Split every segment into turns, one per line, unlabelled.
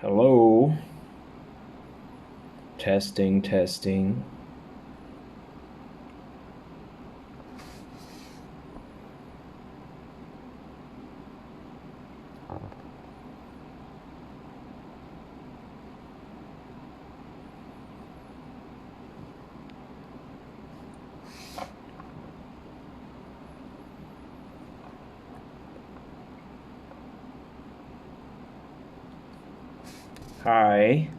Hello. Testing, testing. Hi.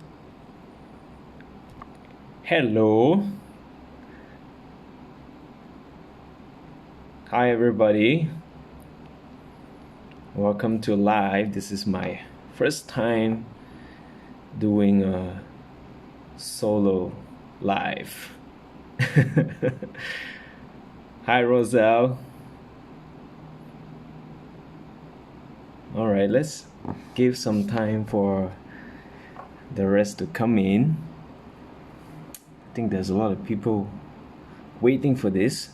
Hello. Hi, everybody. Welcome to live. This is my first time doing a solo live. Hi, Roselle. All right, let's give some time for the rest to come in. I think there's a lot of people waiting for this.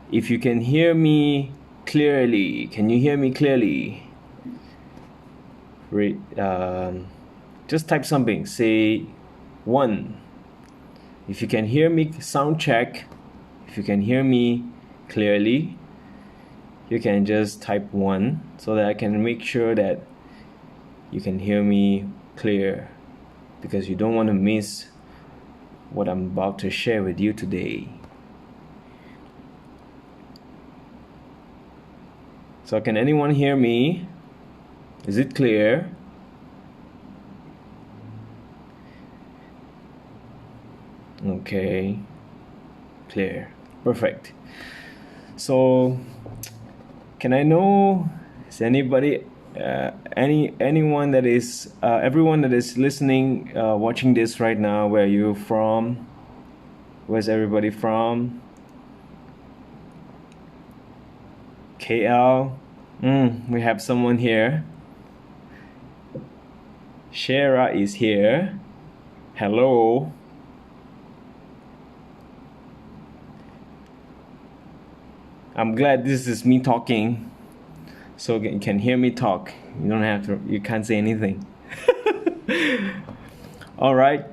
If you can hear me clearly, can you hear me clearly? Just type something, say 1. If you can hear me, sound check. If you can hear me clearly, you can just type 1 so that I can make sure that you can hear me clear, because you don't want to miss what I'm about to share with you today. So can anyone hear me? Is it clear? Okay, clear, perfect. So can I know, is anybody anyone that is everyone that is listening, watching this right now, where are you from? Where's everybody from? KL. We have someone here. Shara is here. Hello. I'm glad this is me talking, so you can hear me talk. You can't say anything. All right.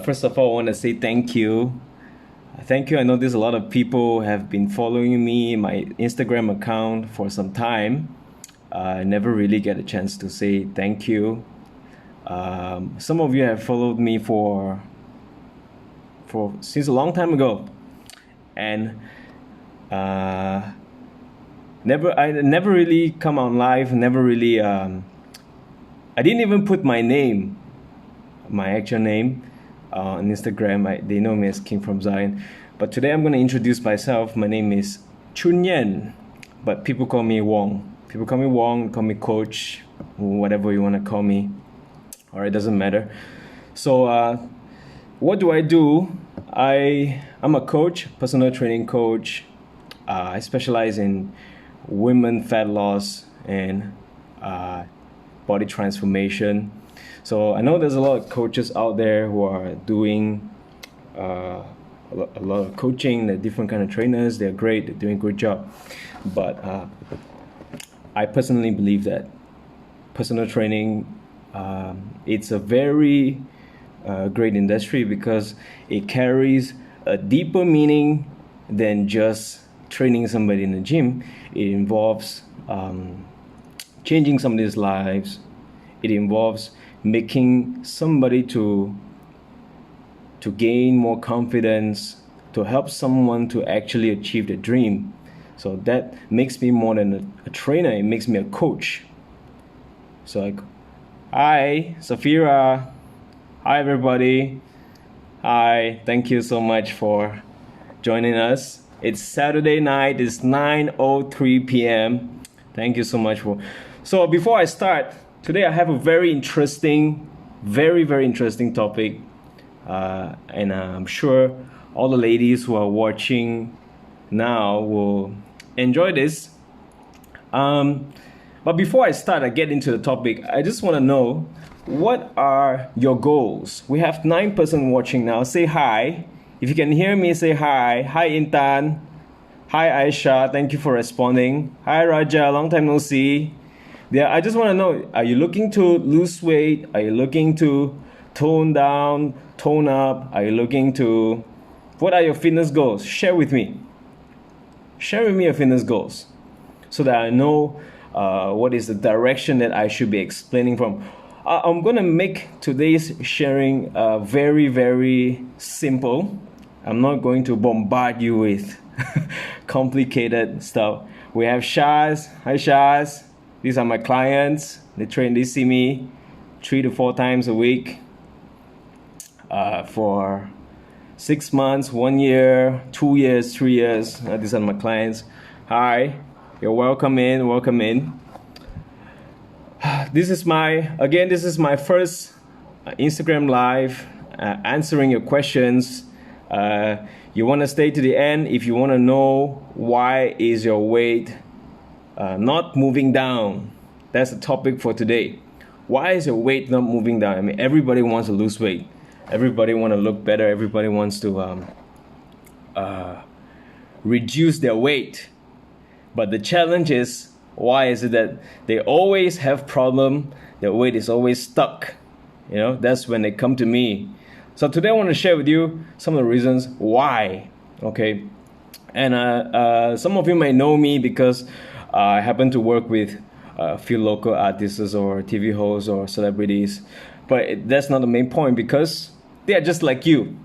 First of all, I want to say thank you. Thank you. I know there's a lot of people have been following me, my Instagram account, for some time. I never really get a chance to say thank you. Some of you have followed me for since a long time ago, and I never really come on live. Never really. I didn't even put my name, my actual name, on Instagram. They know me as kingfromzion. But today I'm going to introduce myself. My name is Chun, but people call me Wong. People call me Wong, call me Coach, whatever you want to call me. Or it doesn't matter. So what do I do? I'm a coach, personal training coach. I specialize in women fat loss and body transformation. So I know there's a lot of coaches out there who are doing a lot of coaching. They're different kind of trainers. They're great. They're doing a good job. But I personally believe that personal training, it's a very great industry, because it carries a deeper meaning than just training somebody in the gym. It involves changing somebody's lives. It involves making somebody to gain more confidence, to help someone to actually achieve their dream. So that makes me more than a trainer. It makes me a coach. So like, hi, Safira. Hi, everybody. Hi, thank you so much for joining us. It's Saturday night. It's 9:03 p.m. Thank you so much for. So before I start, today I have a very interesting topic. And I'm sure all the ladies who are watching now will enjoy this. But before I start, I get into the topic, I just want to know, what are your goals? We have 9 person watching now. Say hi. If you can hear me, say hi. Hi, Intan. Hi, Aisha. Thank you for responding. Hi, Raja. Long time no see. Yeah, I just want to know, are you looking to lose weight? Are you looking to tone down, tone up? Are you looking to, what are your fitness goals? Share with me. Share with me your fitness goals so that I know what is the direction that I should be explaining from. I'm going to make today's sharing very, very simple. I'm not going to bombard you with complicated stuff. We have Shaz. Hi, Shaz. These are my clients. They see me 3 to 4 times a week for 6 months, 1 year, 2 years, 3 years. These are my clients. Hi, you're welcome in. Welcome in. This is my first Instagram live answering your questions. You want to stay to the end if you want to know why is your weight not moving down. That's the topic for today. Why is your weight not moving down? I mean, everybody wants to lose weight. Everybody want to look better. Everybody wants to reduce their weight. But the challenge is, why is it that they always have problem? Their weight is always stuck. That's when they come to me. So today I want to share with you some of the reasons why. Okay, and some of you may know me because I happen to work with a few local artists or TV hosts or celebrities. But that's not the main point, because they are just like you.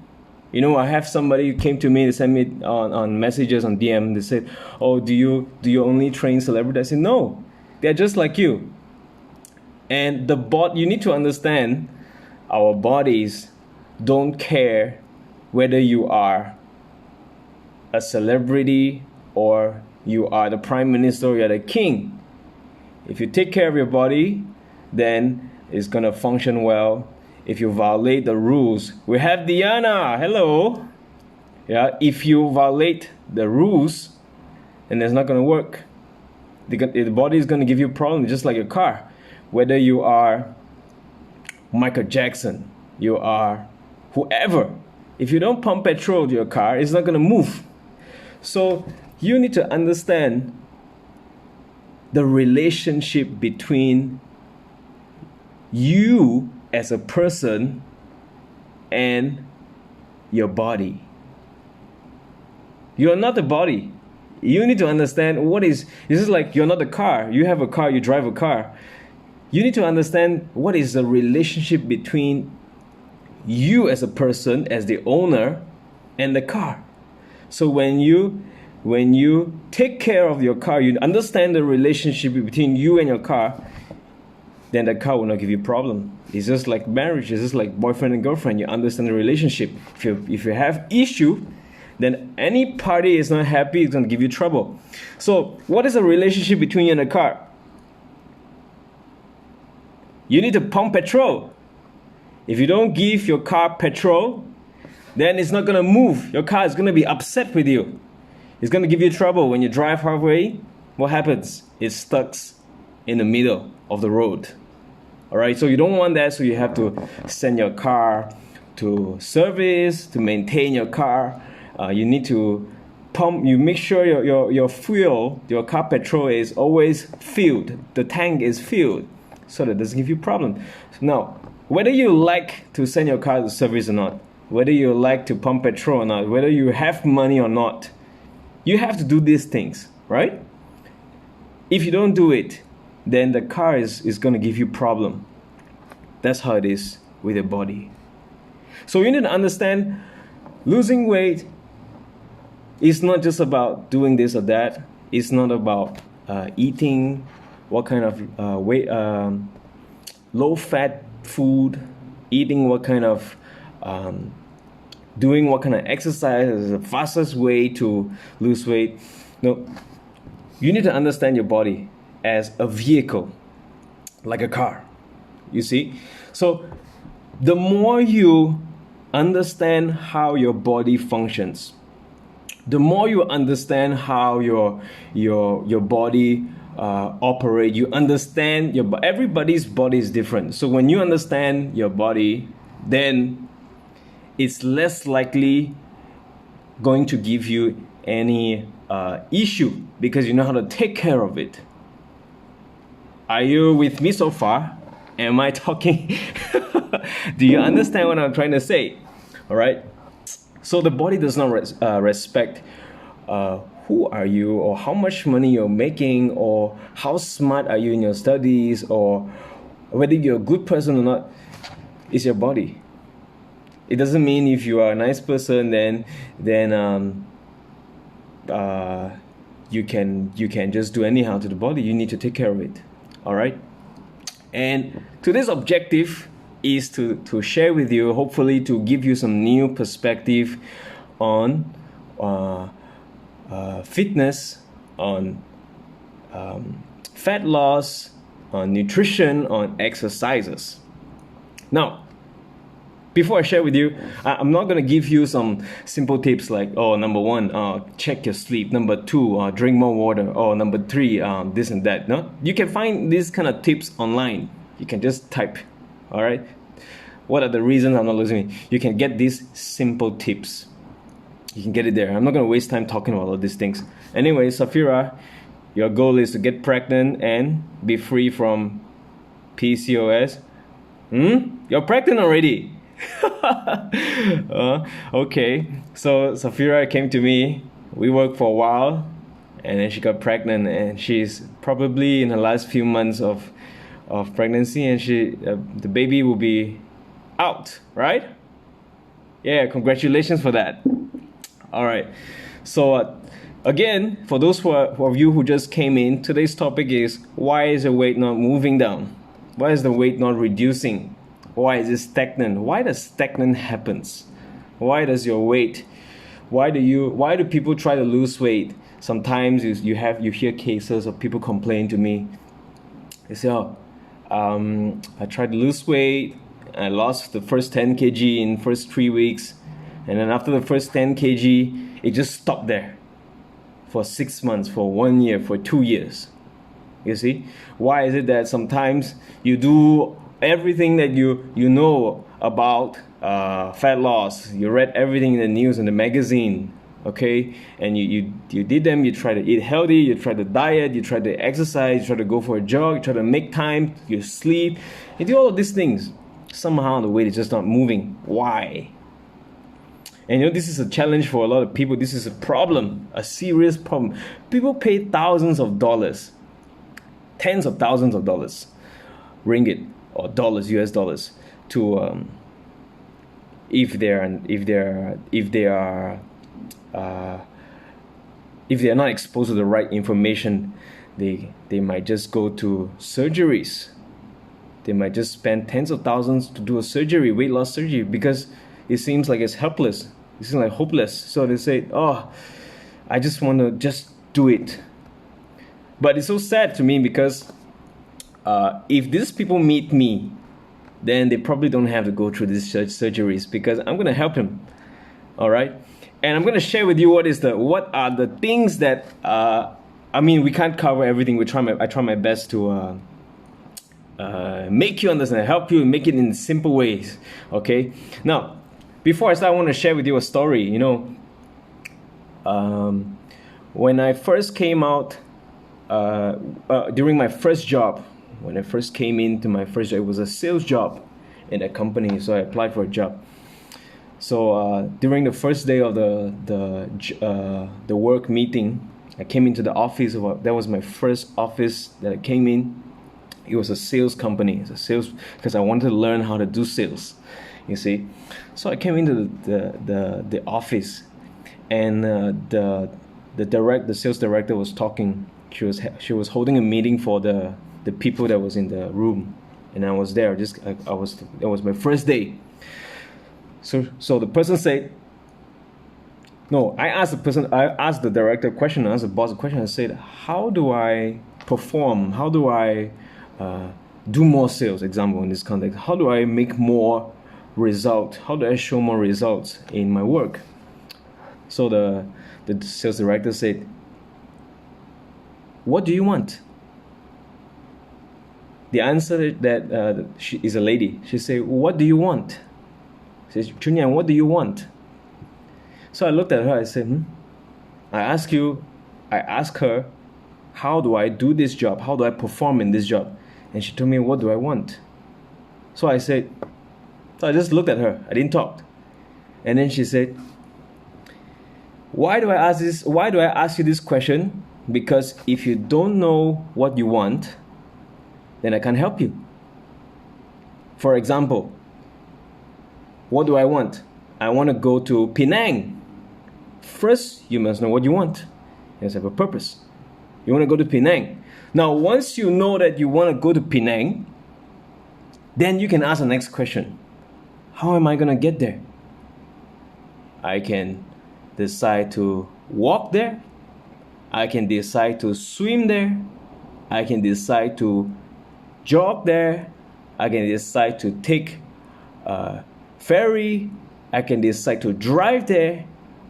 I have somebody who came to me, they sent me on messages on DM. They said, "Oh, do you only train celebrities?" I said, "No, they're just like you." And you need to understand, our bodies don't care whether you are a celebrity or you are the prime minister or you're the king. If you take care of your body, then it's gonna function well. If you violate the rules, we have Diana. Hello. Yeah. If you violate the rules, then it's not gonna work. The body is gonna give you problems, just like a car. Whether you are Michael Jackson, you are whoever. If you don't pump petrol to your car, it's not gonna move. So you need to understand the relationship between you as a person and your body. You're not the body. You need to understand this is like you're not the car. You have a car, you drive a car. You need to understand what is the relationship between you as a person, as the owner, and the car. So when you take care of your car, you understand the relationship between you and your car, then the car will not give you problem. It's just like marriage. It's just like boyfriend and girlfriend. You understand the relationship. If you have issue, then any party is not happy. It's going to give you trouble. So what is the relationship between you and the car? You need to pump petrol. If you don't give your car petrol, then it's not going to move. Your car is going to be upset with you. It's going to give you trouble. When you drive halfway, what happens? It stuck in the middle of the road. All right, so you don't want that, so you have to send your car to service, to maintain your car. You need to pump, you make sure your fuel, your car petrol is always filled. The tank is filled, so that it doesn't give you problem. Now, whether you like to send your car to service or not, whether you like to pump petrol or not, whether you have money or not, you have to do these things, right? If you don't do it, then the car is going to give you problem. That's how it is with your body. So you need to understand, losing weight is not just about doing this or that. It's not about eating what kind of low-fat food, eating what kind of doing what kind of exercise is the fastest way to lose weight. No, you need to understand your body as a vehicle, like a car. You see? So the more you understand how your body functions, the more you understand how your body operate, you understand everybody's body is different. So when you understand your body, then it's less likely going to give you any issue, because you know how to take care of it. Are you with me so far? Am I talking? Do you understand what I'm trying to say? All right. So the body does not respect who are you, or how much money you're making, or how smart are you in your studies, or whether you're a good person or not. It's your body. It doesn't mean if you are a nice person, then you can just do anyhow to the body. You need to take care of it. All right. And today's objective is to share with you, hopefully to give you some new perspective on fitness, on fat loss, on nutrition, on exercises. Now, before I share with you, I'm not going to give you some simple tips like, number one, check your sleep. Number two, drink more water. Or number three, this and that. No, you can find these kind of tips online. You can just type. All right. What are the reasons I'm not losing weight? You can get these simple tips. You can get it there. I'm not going to waste time talking about all these things. Anyway, Safira, your goal is to get pregnant and be free from PCOS. You're pregnant already. Okay, so Safira came to me. We worked for a while, and then she got pregnant, and she's probably in her last few months of pregnancy, and the baby will be out, right? Yeah, congratulations for that. All right, so again, for those of you who just came in, today's topic is, why is the weight not moving down? Why is the weight not reducing? Why is it stagnant? Why does stagnant happens? Why does your weight? Why do people try to lose weight? Sometimes you hear cases of people complain to me. They say, I tried to lose weight. I lost the first 10 kg in first 3 weeks, and then after the first 10 kg, it just stopped there for 6 months, for 1 year, for 2 years. You see, why is it that sometimes you do everything that you know about fat loss, you read everything in the news and the magazine, okay, and you did them, you try to eat healthy, you try to diet, you try to exercise, you try to go for a jog, you try to make time, you sleep, you do all of these things. Somehow the weight is just not moving. Why? And this is a challenge for a lot of people. This is a problem, a serious problem. People pay thousands of dollars, tens of thousands of dollars, ringgit or dollars, US dollars, to if they are not exposed to the right information, they might just go to surgeries. They might just spend tens of thousands to do a surgery, weight loss surgery, because it seems like it's helpless. It seems like hopeless. So they say, I just want to just do it. But it's so sad to me because if these people meet me, then they probably don't have to go through these surgeries, because I'm going to help them. All right. And I'm going to share with you what are the things that, we can't cover everything. I try my best to make you understand, help you, make it in simple ways. Okay. Now, before I start, I want to share with you a story. When I first came out, during my first job, when I first came into my first job, it was a sales job in a company. So I applied for a job. So during the first day of the work meeting, I came into the office. That was my first office that I came in. It was a sales company. It's a sales, because I wanted to learn how to do sales. You see, so I came into the office, and the sales director was talking. She was holding a meeting for the people that was in the room, and I was there. It was my first day. So the person said, no, I asked the director a question, I asked the boss a question. I said, how do I perform? How do I do more sales? Example, in this context, how do I make more result? How do I show more results in my work? So the sales director said, what do you want? The answer that she is a lady. She said, what do you want? She says, Chun, what do you want? So I looked at her. I said, I asked her, How do I do this job? How do I perform in this job? And she told me, what do I want? So I just looked at her. I didn't talk. And then she said, why do I ask this? Why do I ask you this question? Because if you don't know what you want, then I can't help you. For example, what do I want? I want to go to Penang. First, you must know what you want. You must have a purpose. You want to go to Penang. Now, once you know that you want to go to Penang, then you can ask the next question. How am I going to get there? I can decide to walk there. I can decide to swim there. I can decide to jog there. I can decide to take a ferry. I can decide to drive there.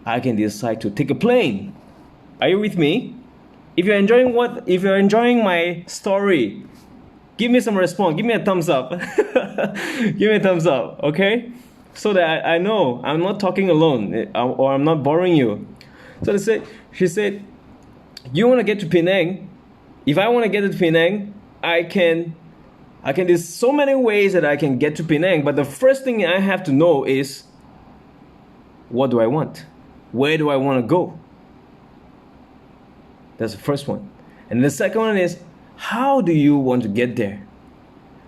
I can decide to take a plane. Are you with me? If you're enjoying my story, give me some response. Give me a thumbs up. Give me a thumbs up, okay? So that I know I'm not talking alone or I'm not boring you. So she said, you want to get to Penang? If I want to get to Penang, there's so many ways that I can get to Penang, but the first thing I have to know is, what do I want? Where do I want to go? That's the first one. And the second one is, how do you want to get there?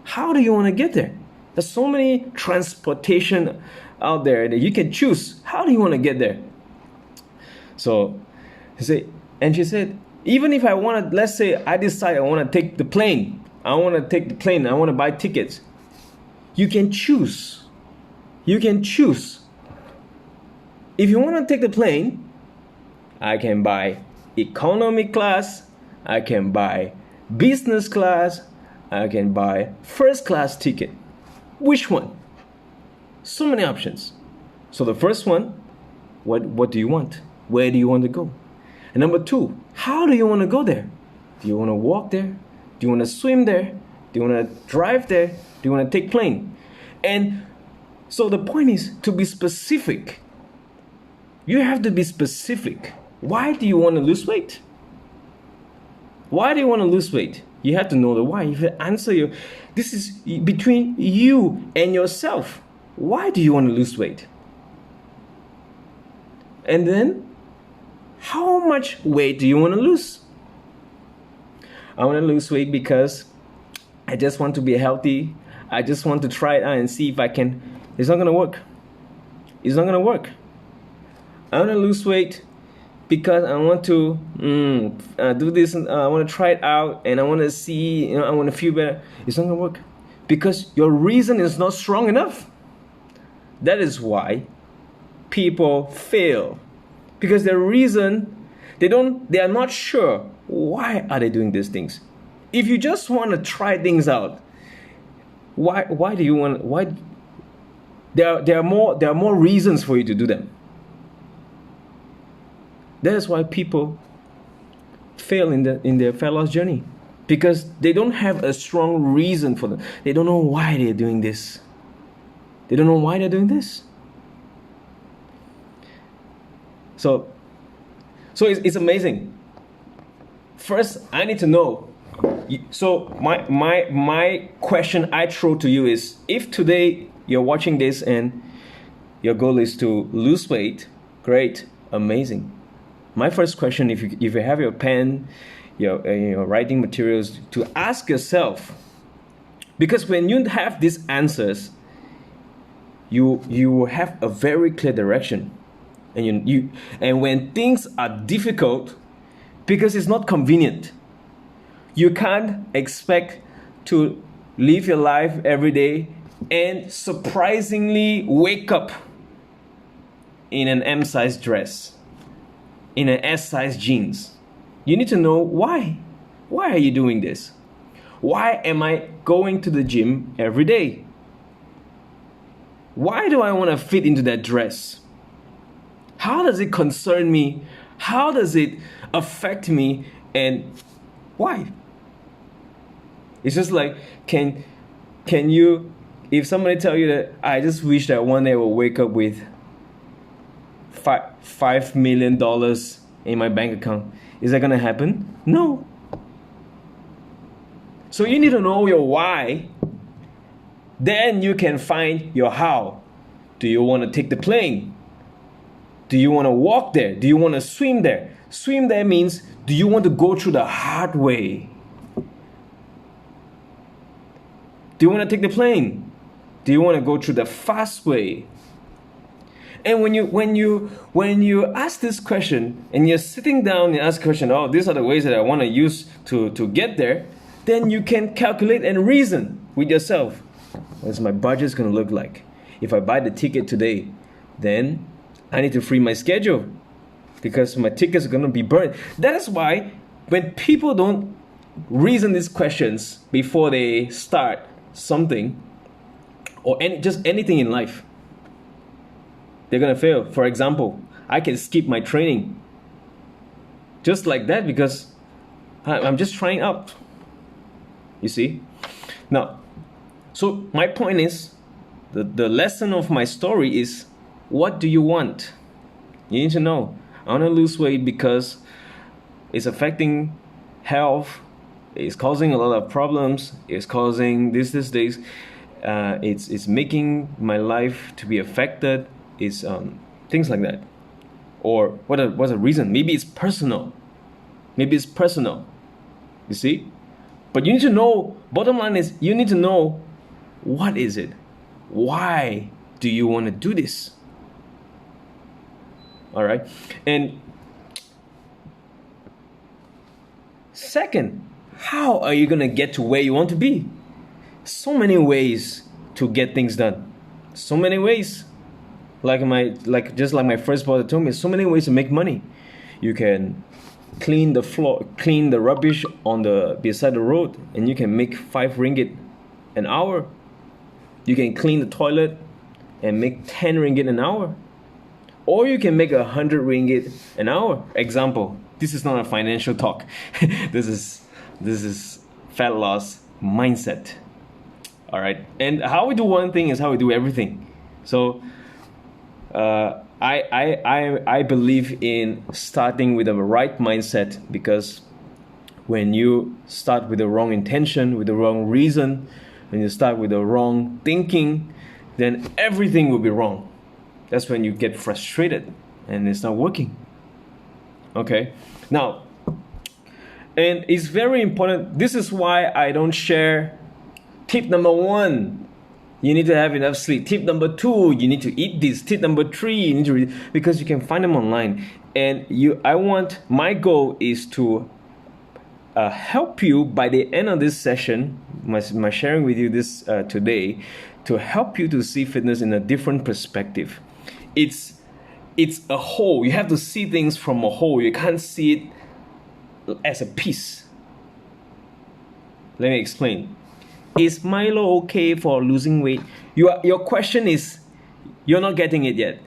How do you want to get there? There's so many transportation out there that you can choose. How do you want to get there? So she said, even if I want to, let's say I decide I want to take the plane. I want to buy tickets. You can choose. You can choose. If you want to take the plane, I can buy economy class. I can buy business class. I can buy first class ticket. Which one? So many options. So the first one, what do you want? Where do you want to go? And number two, how do you want to go there? Do you want to walk there? Do you want to swim there? Do you want to drive there? Do you want to take plane? And so the point is to be specific. You have to be specific. Why do you want to lose weight? Why do you want to lose weight? You have to know the why. If you answer this is between you and yourself. Why do you want to lose weight? And then, how much weight do you want to lose? I want to lose weight because I just want to be healthy. I just want to try it out and see if I can. It's not going to work. It's not going to work. I want to lose weight because I want to do this. I want to try it out and I want to see, I want to feel better. It's not going to work because your reason is not strong enough. That is why people fail, because their reason, they are not sure why are they doing these things. If you just want to try things out, why do you want? Why there are more reasons for you to do them. That is why people fail in their fat loss journey, because they don't have a strong reason for them. They don't know why they're doing this. They don't know why they're doing this. So it's amazing. First, I need to know. So my question I throw to you is, if today you're watching this and your goal is to lose weight, great, amazing. My first question, if you have your pen, your writing materials, to ask yourself, because when you have these answers, you will have a very clear direction, and when things are difficult, because it's not convenient, you can't expect to live your life every day and surprisingly wake up in an M-size dress, in an S-size jeans. You need to know why. Why are you doing this? Why am I going to the gym every day? Why do I want to fit into that dress? How does it concern me? How does it affect me? And why? It's just like, can you, if somebody tell you that I just wish that one day I will wake up with $5 million in my bank account, is that gonna happen? No, So you need to know your why. Then you can find your how. Do you want to take the plane? Do you want to walk there? Do you want to swim there? Swim there means, do you want to go through the hard way? Do you want to take the plane? Do you want to go through the fast way? And when you ask this question and you're sitting down and ask the question, oh, these are the ways that I want to use to get there, then you can calculate and reason with yourself. What's my budget going to look like? If I buy the ticket today, then I need to free my schedule because my tickets are going to be burned. That is why when people don't reason these questions before they start something or just anything in life, they're going to fail. For example, I can skip my training just like that because I'm just trying out. You see? Now, so my point is, the lesson of my story is, what do you want? You need to know. I want to lose weight because it's affecting health. It's causing a lot of problems. It's causing this. It's making my life to be affected. It's things like that. Or what's the reason? Maybe it's personal. You see? But you need to know, bottom line is, you need to know, what is it? Why do you want to do this? All right. And second, how are you going to get to where you want to be? So many ways to get things done. So many ways. Just like my first brother told me, so many ways to make money. You can clean the floor, clean the rubbish on the beside the road, and you can make 5 ringgit an hour. You can clean the toilet and make 10 ringgit an hour. Or you can make 100 ringgit an hour. Example, this is not a financial talk. This is fat loss mindset. All right. And how we do one thing is how we do everything. So I believe in starting with the right mindset, because when you start with the wrong intention, with the wrong reason, when you start with the wrong thinking, then everything will be wrong. That's when you get frustrated and it's not working. Okay? Now, and it's very important. This is why I don't share tip number 1. You need to have enough sleep. Tip number 2, you need to eat this. Tip number 3, you need to read, because you can find them online. And my goal is to help you by the end of this session, my sharing with you this today, to help you to see fitness in a different perspective. It's a whole. You have to see things from a whole. You can't see it as a piece. Let me explain. Is Milo okay for losing weight? Your question is, you're not getting it yet.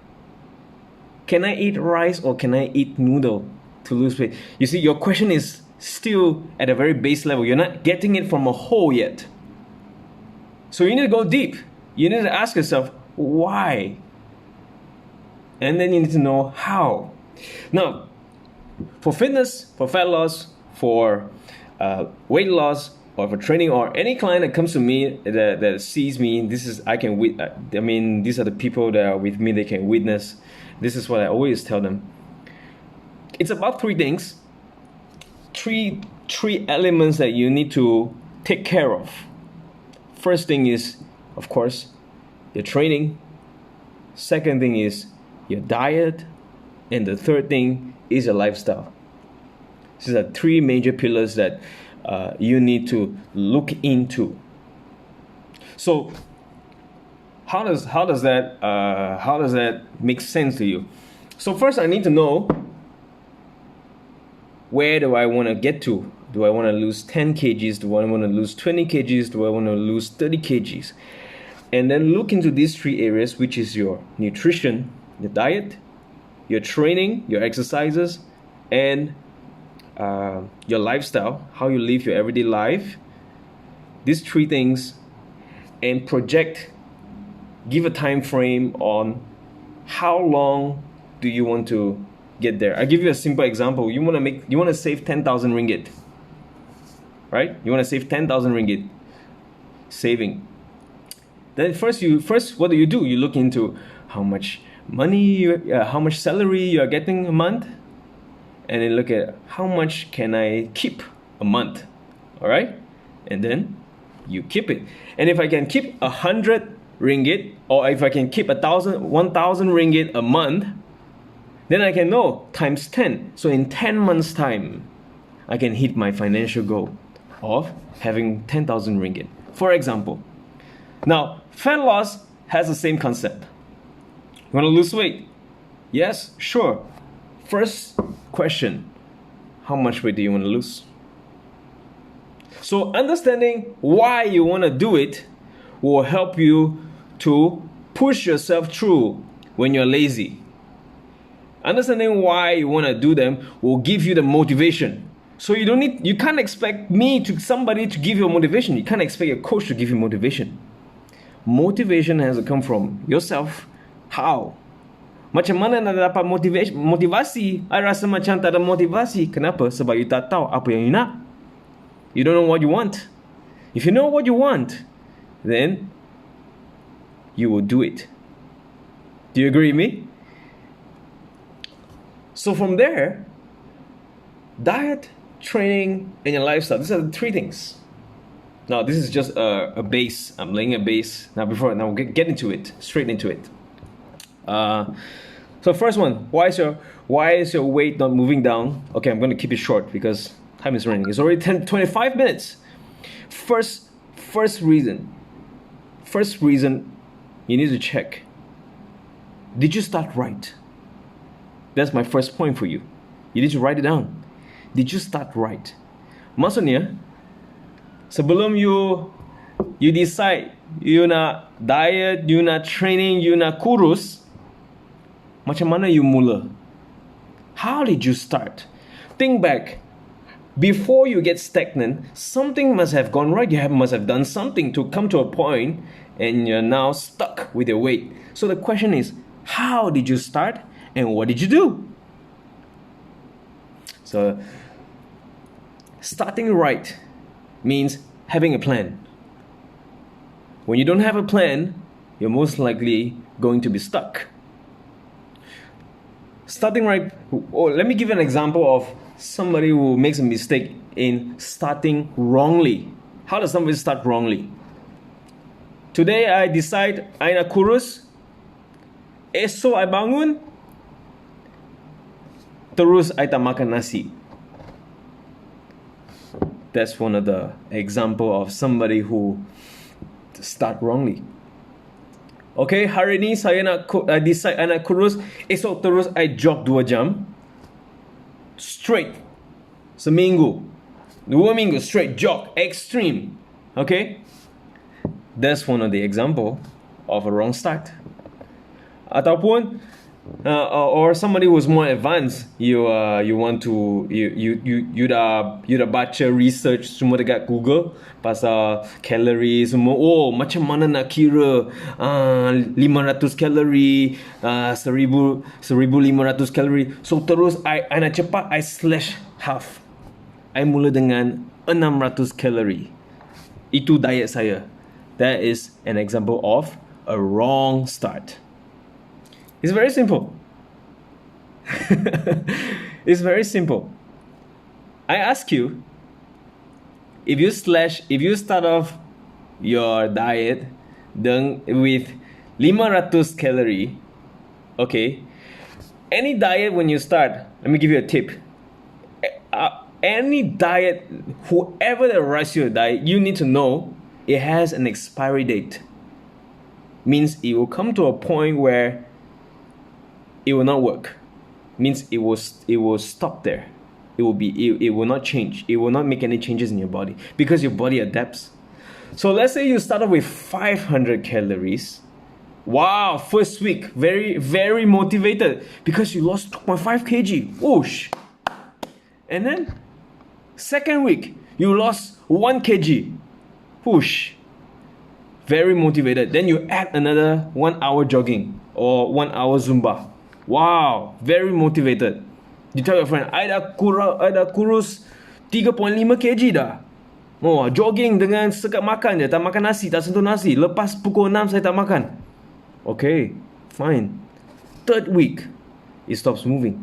Can I eat rice or can I eat noodle to lose weight? You see, your question is still at a very base level. You're not getting it from a whole yet. So you need to go deep. You need to ask yourself, why? And then you need to know how. Now, for fitness, for fat loss, for weight loss, or for training, or any client that comes to me that sees me, these are the people that are with me, they can witness. This is what I always tell them. It's about 3 things. Three elements that you need to take care of. First thing is, of course, your training. Second thing is your diet. And the third thing is your lifestyle. These are 3 major pillars that you need to look into. So how does that make sense to you? So first, I need to know, where do I want to get to? Do I want to lose 10 kgs? Do I want to lose 20 kgs? Do I want to lose 30 kgs? And then look into these 3 areas, which is your nutrition, your diet, your training, your exercises, and your lifestyle, how you live your everyday life. These 3 things, and give a time frame on how long do you want to get there. I'll give you a simple example. You want to save 10,000 ringgit. right? You want to save 10,000 ringgit saving. Then first, what do? You look into how much money, how much salary you are getting a month, and then look at how much can I keep a month, all right? And then you keep it. And if I can keep 100 ringgit, or if I can keep 1,000 ringgit a month, then I can know times 10. So in 10 months time, I can hit my financial goal of having 10,000 ringgit. For example, now fat loss has the same concept. You want to lose weight? Yes, sure. First question, how much weight do you want to lose? So understanding why you want to do it will help you to push yourself through when you're lazy. Understanding why you want to do them will give you the motivation. So you can't expect somebody to give you motivation. You can't expect your coach to give you motivation. Motivation has to come from yourself. How? Macam mana nak dapat motivasi? I rasa macam tak ada motivasi. Kenapa? Sebab you tak tahu apa yang you nak. You don't know what you want. If you know what you want, then you will do it. Do you agree with me? So from there, diet, training, and your lifestyle. These are the three things. Now this is just a base. I'm laying a base. Now we'll get into it, straight into it. So first one, why is your weight not moving down? Okay, I'm going to keep it short because time is running. It's already 25 minutes. First reason you need to check. Did you start right? That's my first point for you. You need to write it down. Did you start right? Maksudnya, sebelum you decide you nak diet, you nak training, you nak kurus, macam mana you mula? How did you start? Think back. Before you get stagnant, something must have gone right. You must have done something to come to a point and you're now stuck with your weight. So the question is, how did you start and what did you do? So starting right means having a plan. When you don't have a plan, you're most likely going to be stuck. Starting right, let me give an example of somebody who makes a mistake in starting wrongly. How does somebody start wrongly? Today I decide I nak kurus. Esok I bangun, terus I tak makan nasi. That's one of the example of somebody who start wrongly. Okay, hari ni saya decide I nak kurus. Esok terus I jog 2 jam. Straight. Seminggu. 2 minggu straight jog. Extreme. Okay? That's one of the example of a wrong start. Ataupun or somebody who's more advanced, you dah baca research semua dekat Google pasal calories semua. Oh, macam mana nak kira 500 kalori, 1500 kalori. So terus I nak cepat, I slash half. I mula dengan 600 kalori. Itu diet saya. That is an example of a wrong start. It's very simple. It's very simple. I ask you, if you start off your diet with 500 calorie, okay, any diet when you start, let me give you a tip. Any diet, whoever that writes you a diet, you need to know it has an expiry date. Means it will come to a point where it will not work. Means it will stop there. It will not change. It will not make any changes in your body because your body adapts. So let's say you start off with 500 calories. Wow, first week, very, very motivated because you lost 2.5 kg. Whoosh. And then second week, you lost 1 kg. Whoosh. Very motivated. Then you add another 1 hour jogging or 1 hour Zumba. Wow, very motivated. You tell your friend, I dah kurus 3.5 kg dah. Oh, jogging dengan sekat makan je, tak makan nasi, tak sentuh nasi. Lepas pukul 6 saya tak makan. Okay, fine. Third week, it stops moving.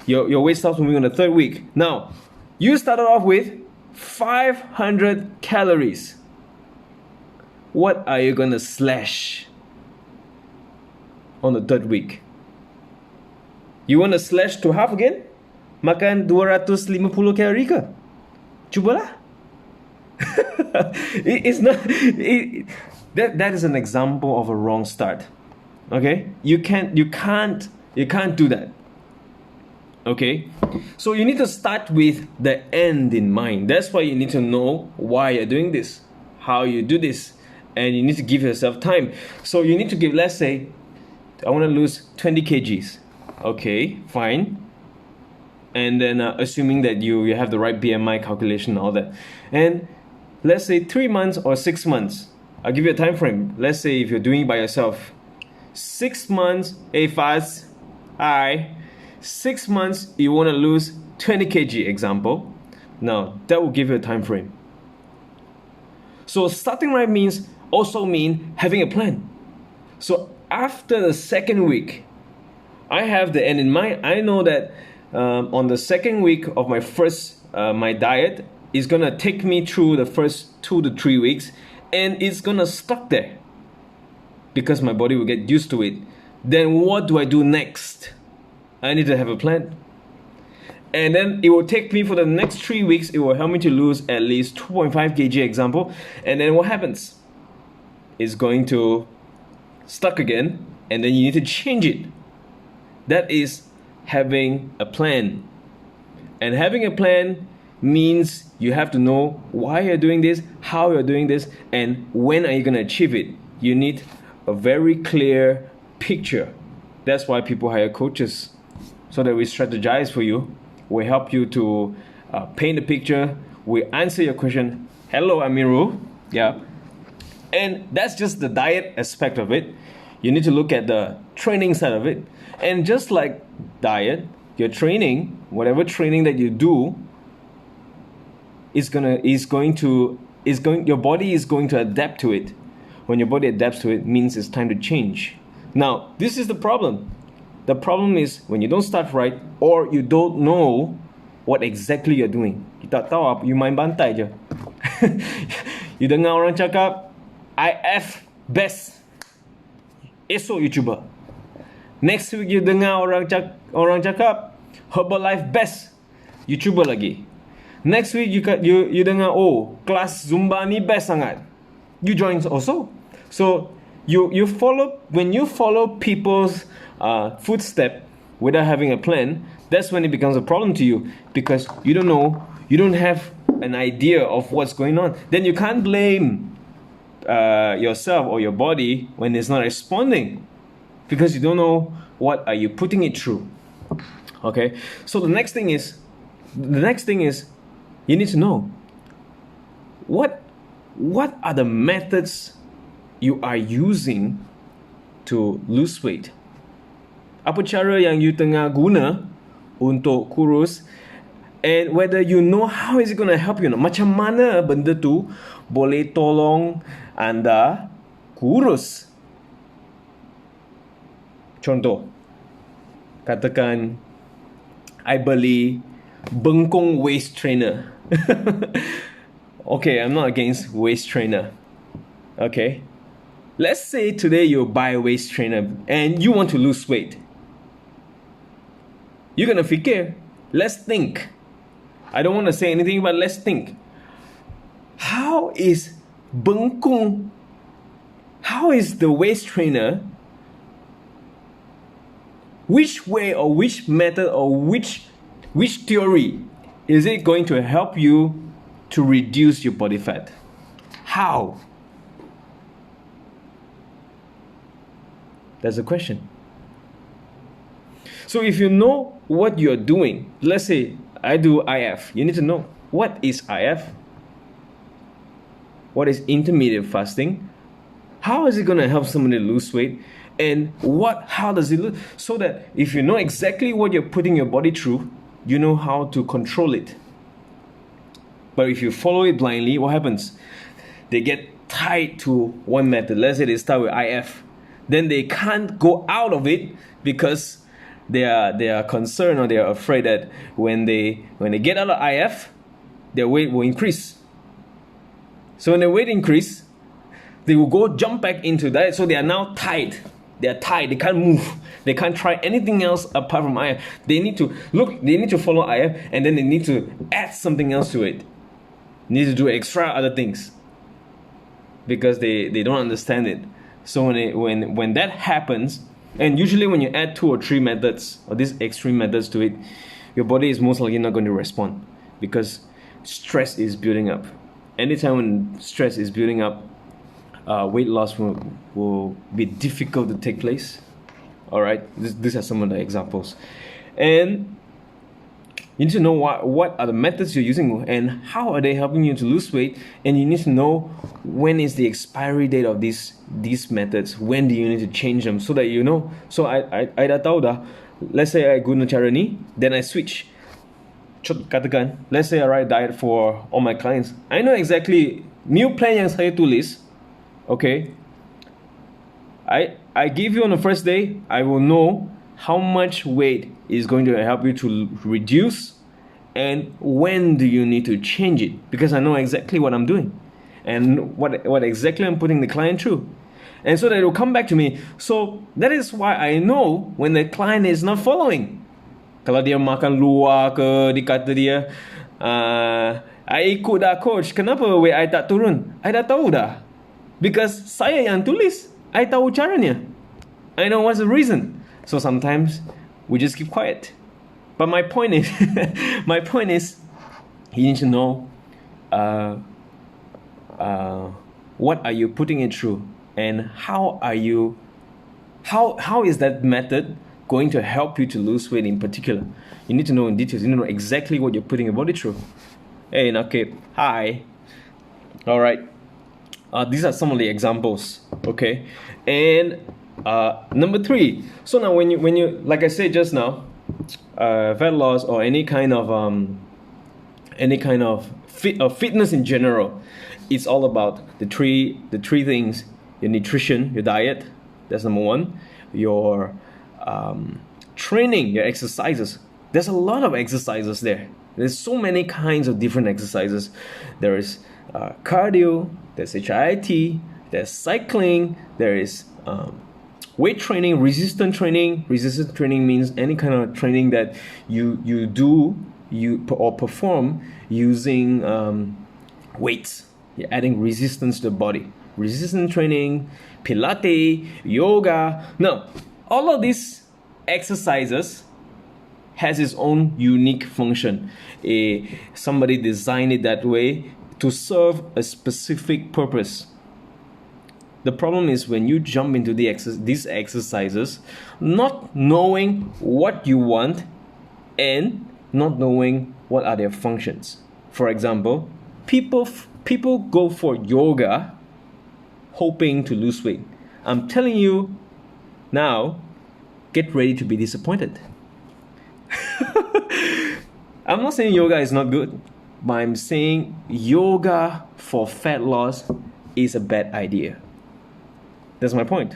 Your weight stops moving on the third week. Now, you started off with 500 calories. What are you gonna slash on the third week? You want to slash to half again? Makan 250 kalori ke? Cubalah. That is an example of a wrong start. Okay? You can't do that. Okay? So you need to start with the end in mind. That's why you need to know why you're doing this, how you do this, and you need to give yourself time. So you need to give, let's say, I want to lose 20 kgs. Okay, fine. And then assuming that you have the right BMI calculation and all that. And let's say 3 months or 6 months. I'll give you a time frame. Let's say if you're doing it by yourself. 6 months, fast. Alright. 6 months, you want to lose 20 kg, example. Now, that will give you a time frame. So starting right also mean having a plan. So after the second week, I have the end in mind. I know that on the second week of my my diet is gonna take me through the first 2 to 3 weeks, and it's gonna stuck there because my body will get used to it. Then what do I do next? I need to have a plan. And then it will take me for the next 3 weeks. It will help me to lose at least 2.5 kg, example. And then what happens? It's going to stuck again, and then you need to change it. That is having a plan. And having a plan means you have to know why you're doing this, how you're doing this, and when are you going to achieve it. You need a very clear picture. That's why people hire coaches, so that we strategize for you. We help you to paint the picture. We answer your question. Hello, Amiru. Yeah. And that's just the diet aspect of it. You need to look at the training side of it. And just like diet, your training, whatever training that you do, your body is going to adapt to it. When your body adapts to it, means it's time to change. Now, this is the problem. The problem is when you don't start right, or you don't know what exactly you're doing. You tak tahu apa, you main bantai je. You dengar orang cakap, IF best. Esok you cuba. Next week you dengar orang cakap Herbalife best. You cuba lagi. Next week you dengar, oh, kelas Zumba ni best sangat. You join also. So you follow, when you follow people's footstep without having a plan, that's when it becomes a problem to you, because you don't know, you don't have an idea of what's going on. Then you can't blame yourself or your body when it's not responding, because you don't know what are you putting it through. Okay, so the next thing is you need to know what are the methods you are using to lose weight. Apa cara yang you tengah guna untuk kurus, and whether you know how is it going to help you. Macam mana benda tu boleh tolong anda kurus. Contoh, katakan I beli bengkong waist trainer. Okay, I'm not against waist trainer. Okay, let's say today you buy a waist trainer and you want to lose weight. You're gonna fikir. Let's think. I don't want to say anything, but let's think. How is bengkong? How is the waist trainer? Which way or which method or which theory is it going to help you to reduce your body fat? How? That's the question. So if you know what you're doing, let's say I do IF, you need to know what is IF, what is intermittent fasting, how is it going to help somebody lose weight, and how does it look, so that if you know exactly what you're putting your body through, you know how to control it. But if you follow it blindly, what happens? They get tied to one method. Let's say they start with IF. Then they can't go out of it because they are concerned, or they are afraid that when they get out of IF, their weight will increase. So when their weight increase, they will go jump back into that. So they are now tied. They are tied. They can't move. They can't try anything else apart from IF. They need to follow IF, and then they need to add something else to it. They need to do extra other things because they don't understand it. So when that happens, and usually when you add 2 or 3 methods or these extreme methods to it, your body is most likely not going to respond because stress is building up. Anytime when stress is building up, weight loss will be difficult to take place. All right, these are some of the examples, and you need to know what are the methods you're using and how are they helping you to lose weight, and you need to know when is the expiry date of these methods. When do you need to change them so that you know. So I dah tahu dah. Let's say I guna cara ni, then I switch. Katakan, let's say I write diet for all my clients. I know exactly meal plan yang saya tulis. Okay, I give you on the first day, I will know how much weight is going to help you to reduce and when do you need to change it, because I know exactly what I'm doing and what exactly I'm putting the client through, and so that it will come back to me. So that is why I know when the client is not following. Kalau dia makan luar ke, dikata dia I ikut dah coach, kenapa weight I tak turun? I dah tahu dah, because saya yang tulis, I tahu caranya, I know what's the reason. So sometimes we just keep quiet. But my point is you need to know what are you putting it through, and how is that method going to help you to lose weight in particular. You need to know in details. You need to know exactly what you're putting your body through. Hey Nakib, hi. All right. These are some of the examples. Okay, and number 3. So now when you like I said just now, fat loss or any kind of fitness in general, it's all about the three things: your nutrition, your diet. That's number 1. Your training, your exercises. There's a lot of exercises there. There's so many kinds of different exercises. There is cardio, there's HIIT, there's cycling, there is weight training, resistance training. Resistance training means any kind of training that you perform using weights. You're adding resistance to the body. Resistance training, Pilates, yoga. Now, all of these exercises has its own unique function. Somebody designed it that way to serve a specific purpose. The problem is when you jump into these exercises, not knowing what you want and not knowing what are their functions. For example, people go for yoga hoping to lose weight. I'm telling you now, get ready to be disappointed. I'm not saying yoga is not good, but I'm saying yoga for fat loss is a bad idea. That's my point.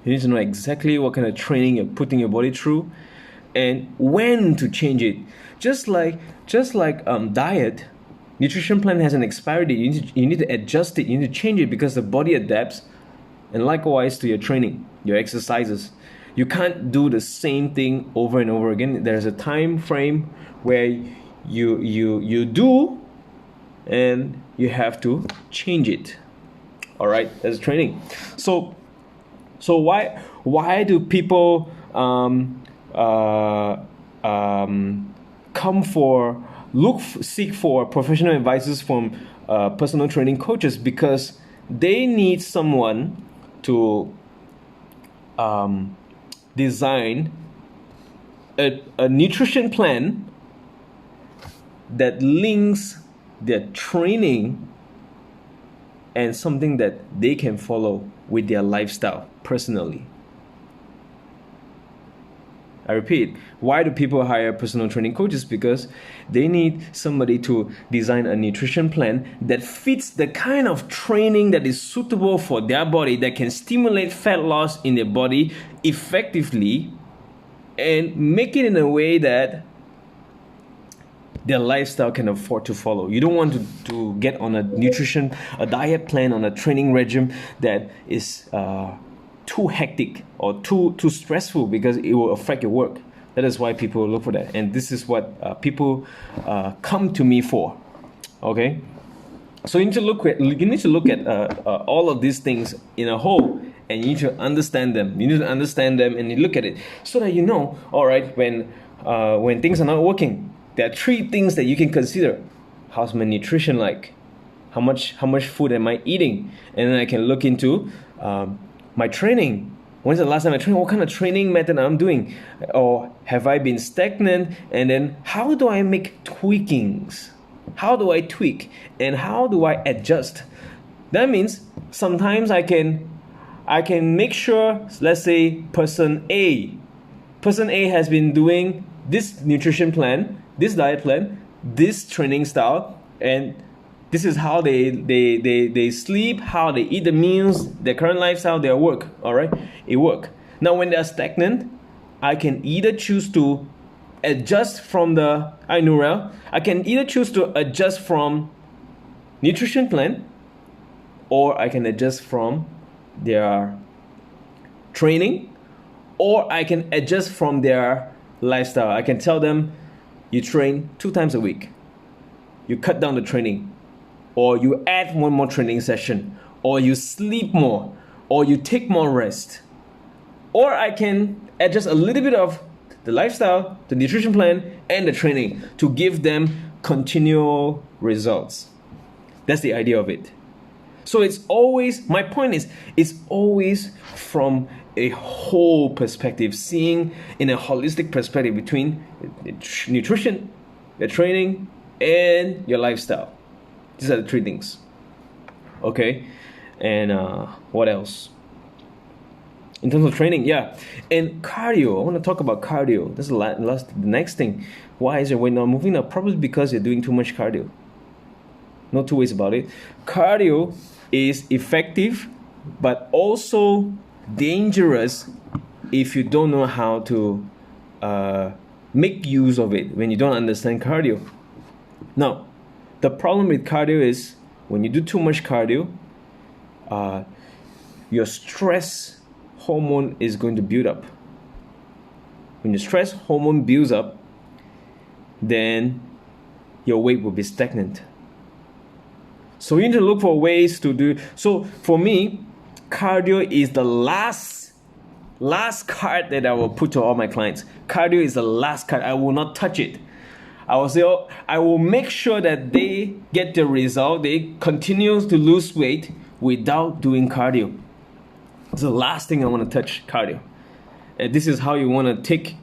You need to know exactly what kind of training you're putting your body through and when to change it. Just like diet, nutrition plan has an expiry date. You need to adjust it. You need to change it because the body adapts. And likewise to your training, your exercises. You can't do the same thing over and over again. There's a time frame where you do and you have to change it. All right, that's training. So why do people seek for professional advices from personal training coaches? Because they need someone to design a nutrition plan that links their training and something that they can follow with their lifestyle personally. I repeat, why do people hire personal training coaches? Because they need somebody to design a nutrition plan that fits the kind of training that is suitable for their body, that can stimulate fat loss in their body effectively and make it in a way that their lifestyle can afford to follow. You don't want to get on a diet plan, on a training regime that is too hectic or too stressful, because it will affect your work. That is why people look for that, and this is what people come to me for. Okay, so you need to look at all of these things in a whole, and you need to understand them. You need to understand them, and you look at it so that you know. All right, when things are not working, there are 3 things that you can consider. How's my nutrition like? How much food am I eating? And then I can look into my training. When's the last time I trained? What kind of training method I'm doing? Or have I been stagnant? And then how do I make tweakings? How do I tweak? And how do I adjust? That means sometimes I can make sure, let's say Person A has been doing this nutrition plan, this diet plan, this training style, and this is how they sleep, how they eat the meals, their current lifestyle, their work. All right, it work. Now, when they're stagnant, I can either choose to adjust from I can either choose to adjust from nutrition plan, or I can adjust from their training, or I can adjust from their lifestyle. I can tell them, you train 2 times a week, you cut down the training, or you add 1 more training session, or you sleep more, or you take more rest. Or I can adjust a little bit of the lifestyle, the nutrition plan, and the training to give them continual results. That's the idea of it. So it's always, my point is, it's always from a whole perspective, seeing in a holistic perspective between nutrition, your training, and your lifestyle. These are the 3 things. Okay, and what else? In terms of training, yeah, and cardio. I want to talk about cardio. This is the next thing. Why is your weight not moving up? Probably because you're doing too much cardio. No 2 ways about it. Cardio is effective, but also dangerous if you don't know how to make use of it, when you don't understand cardio. Now, the problem with cardio is when you do too much cardio, your stress hormone is going to build up. When the stress hormone builds up, then your weight will be stagnant. So you need to look for ways to do. So for me, cardio is the last card that I will put to all my clients. Cardio is the last card. I will not touch it. I will say, I will make sure that they get the result. They continue to lose weight without doing cardio. It's the last thing I want to touch, cardio. This is how you want to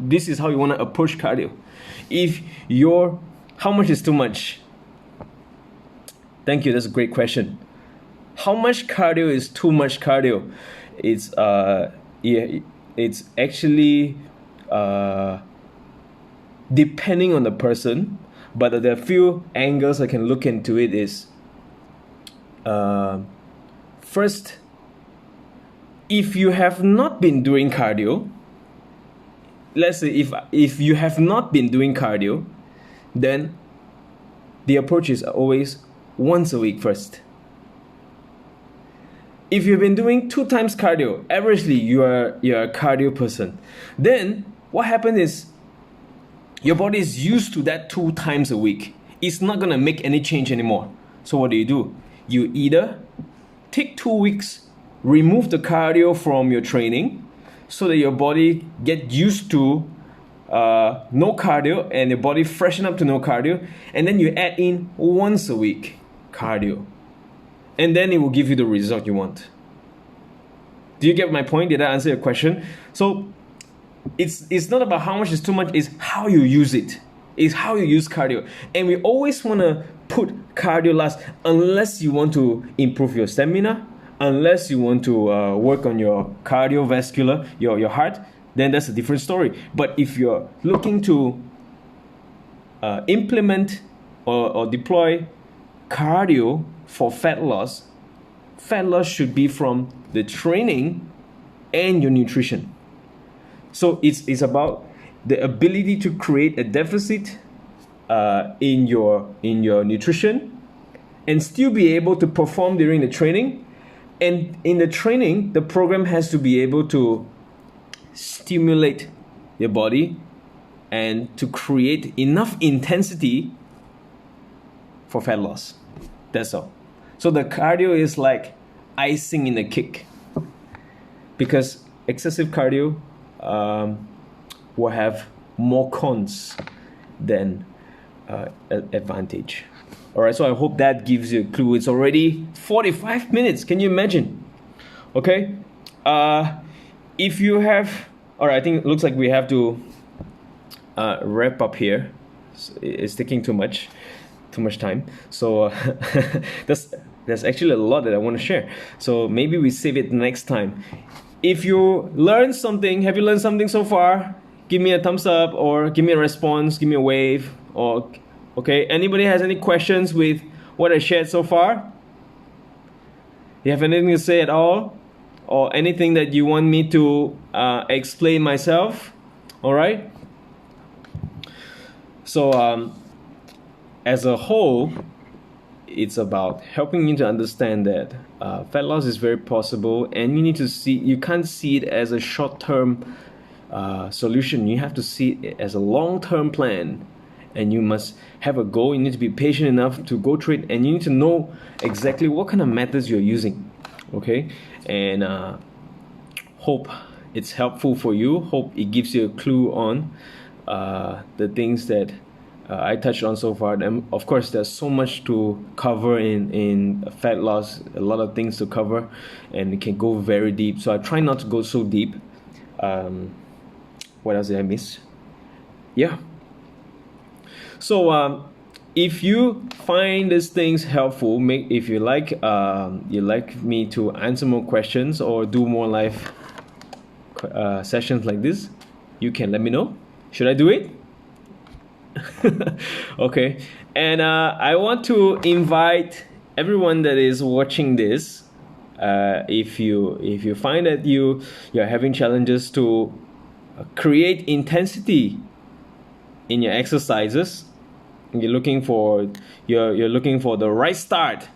this is how you want to approach cardio. How much is too much? Thank you. That's a great question. How much cardio is too much cardio? It's actually depending on the person, but there are a few angles I can look into it. Is first, if you have not been doing cardio, let's say if you have not been doing cardio, then the approach is always once a week first. If you've been doing 2 times cardio, averagely you're a cardio person, then what happens is your body is used to that 2 times a week. It's not going to make any change anymore. So what do? You either take 2 weeks, remove the cardio from your training so that your body get used to no cardio, and your body freshen up to no cardio, and then you add in once a week cardio, and then it will give you the result you want. Do you get my point? Did I answer your question? So it's not about how much is too much, it's how you use it. It's how you use cardio. And we always want to put cardio last, unless you want to improve your stamina, unless you want to work on your cardiovascular, your heart. then that's a different story. But if you're looking to implement or deploy cardio for fat loss should be from the training and your nutrition. So it's about the ability to create a deficit in your nutrition and still be able to perform during the training. And in the training, the program has to be able to stimulate your body and to create enough intensity for fat loss. That's all. So the cardio is like icing in the cake, because excessive cardio will have more cons than advantage. All right, so I hope that gives you a clue. It's already 45 minutes. Can you imagine? Okay. If you have, all right, I think it looks like we have to wrap up here. It's taking too much time. So there's actually a lot that I want to share. So maybe we save it next time. If you learned something, have you learned something so far? Give me a thumbs up or give me a response, give me a wave. Or okay, anybody has any questions with what I shared so far? You have anything to say at all? Or anything that you want me to explain myself? All right. So as a whole, it's about helping you to understand that fat loss is very possible, and you can't see it as a short-term solution. You have to see it as a long-term plan, and you must have a goal. You need to be patient enough to go through it, and you need to know exactly what kind of methods you're using. Okay, and hope it's helpful for you. Hope it gives you a clue on the things that I touched on so far. And of course, there's so much to cover in fat loss, a lot of things to cover, and it can go very deep. So I try not to go so deep. What else did I miss? Yeah. So if you find these things helpful, if you like me to answer more questions or do more live sessions like this, you can let me know. Should I do it? Okay. And I want to invite everyone that is watching this. If you find that you're having challenges to create intensity in your exercises, you're looking for the right start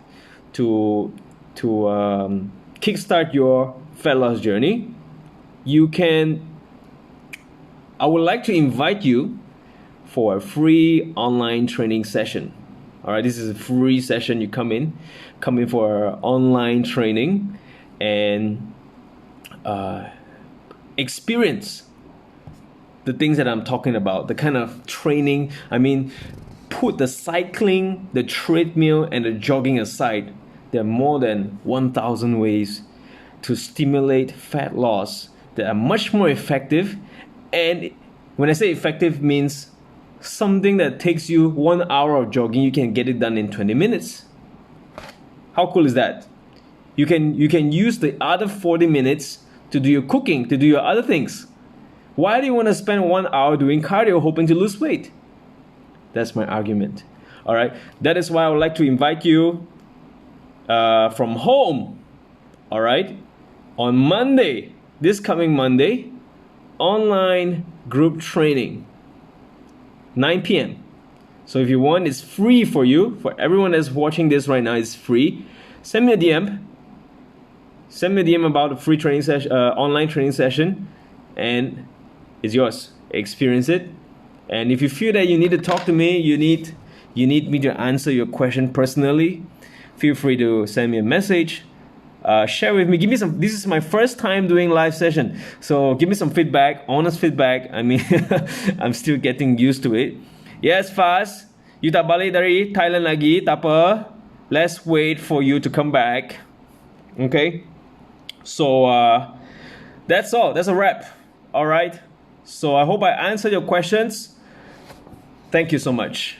to kickstart your fat loss journey, I would like to invite you for a free online training session. All right, this is a free session. You come in for online training and experience the things that I'm talking about, the kind of training. I mean, put the cycling, the treadmill, and the jogging aside. There are more than 1,000 ways to stimulate fat loss that are much more effective. And when I say effective, means something that takes you 1 hour of jogging, you can get it done in 20 minutes. How cool is that? You can use the other 40 minutes to do your cooking, to do your other things. Why do you want to spend 1 hour doing cardio hoping to lose weight? That's my argument. All right. That is why I would like to invite you from home. All right. On Monday, this coming Monday, online group training, 9 p.m. So if you want, it's free for you. For everyone that's watching this right now, it's free. Send me a DM. Send me a DM about a free training session, online training session, and it's yours. Experience it. And if you feel that you need to talk to me, you need me to answer your question personally, feel free to send me a message. Share with me. Give me some. This is my first time doing live session, so give me some feedback, honest feedback. I mean, I'm still getting used to it. Yes, Faz, you tak balik dari Thailand lagi, tak apa. Let's wait for you to come back. Okay. So that's all. That's a wrap. All right. So I hope I answered your questions. Thank you so much.